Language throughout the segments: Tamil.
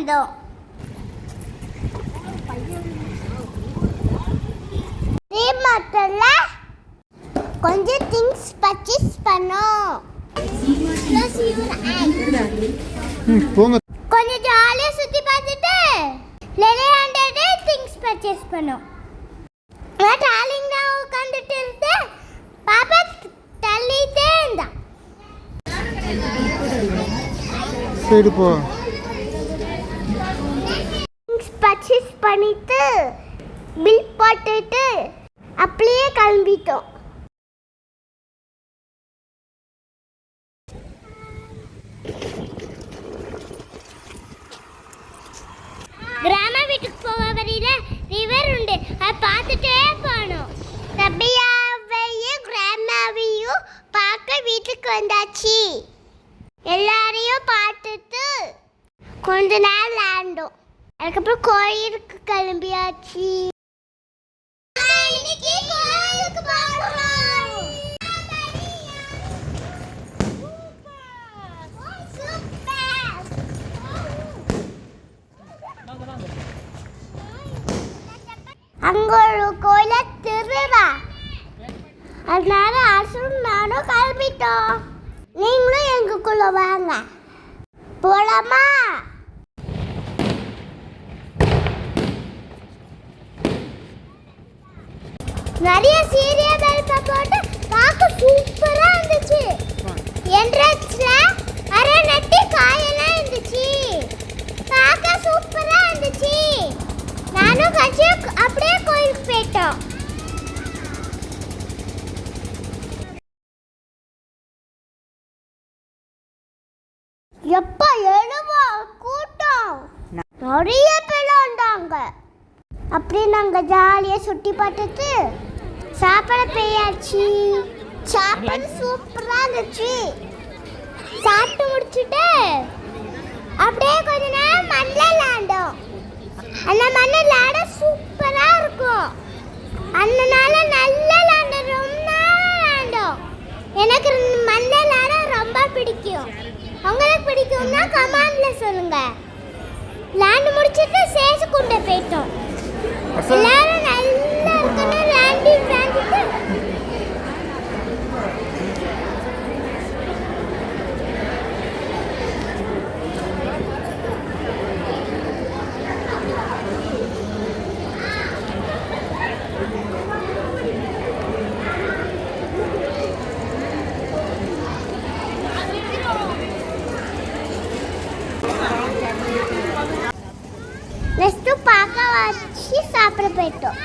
வந்தோம். டிமார்ட்ல கொஞ்சம் திங்ஸ் பர்ச்சேஸ் பண்ணோம். கொஞ்சம் ஜாலியா சுத்தி பார்த்துட்டு விளையாண்டுட்டு திங்ஸ் பர்ச்சேஸ் பண்ணோம். டார்லிங் நான் உட்காந்துட்டு இருந்தேன். பாப்பா தள்ளிட்டே இருந்தா. சரி போ. திங்ஸ் பர்ச்சேஸ் பண்ணிட்டு பில் போட்டுட்டு அப்படியே கிளம்பிட்டோம். கிராம வீட்டுக்கு போக வரையில ரிவர் உண்டு, அதை பார்த்துட்டே போனோம். தம்பியாவையும் கிராமாவையும் பார்க்க வீட்டுக்கு வந்தாச்சு. எல்லாரையும் பார்த்துட்டு கொஞ்ச நேரம் விளையாண்டோம். அதுக்கப்புறம் கோயிலுக்கு கிளம்பியாச்சு. அங்க ஒரு கோயில திருவிழா, அதனால அரசும் நானும் கிளம்பிட்டோம். நீங்களும் எங்களுக்குள்ள வாங்க, போலாமா? நிறைய சீரியல் போட்டு பார்க்க சூப்பரா இருந்துச்சு. என்ட்ரன்ஸ்ல அரை நட்டி காயெல்லாம் இருந்துச்சு, பார்க்க சூப்பரா இருந்துச்சு. நானும் கட்சி அப்படியே கோயிலுக்கு போயிட்டோம். எப்ப எழுவா கூட்டம் நிறைய பேர் வந்தாங்க. அப்படி நாங்க ஜாலியா சுத்தி பார்த்துட்டு சாப்பாடு போயாச்சு. சாப்பாடு சூப்பரா இருந்துச்சு. சாப்பிட்டு முடிச்சுட்டு அப்படியே கொஞ்ச நேரம் மண்ணில் விளையாண்டோம். அந்த மண்ணில் விளையாட சூப்பரா இருக்கும். அதனால நல்லா விளையாண்டோம், ரொம்ப விளையாண்டோம். எனக்கு மண்ணில் விளையாட ரொம்ப பிடிக்கும். உங்களுக்கு பிடிக்கும்னா கமெண்ட்ல சொல்லுங்க. விளையாண்டு முடிச்சுட்டு சேசு கொண்டு போயிட்டோம். எல்லாரும் நல்லா இருக்கணும். விளையாண்டுட்டு ரெஸ்ட்டு பார்க்க வச்சு சாப்பிட போயிட்டோம்.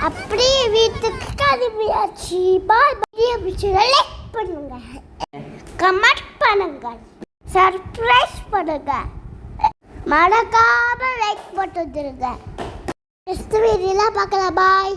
அப்படியே வீட்டுக்கு கிளம்பியாச்சு. பாய் பாய். பிடிச்சதை லைக் பண்ணுங்க, கமெண்ட் பண்ணுங்க, சர்ப்ரைஸ் பண்ணுங்க, மறக்காம லைக் போட்டு வந்துருங்க. நெக்ஸ்ட் வீடியோல பார்க்கலாம். பாய்.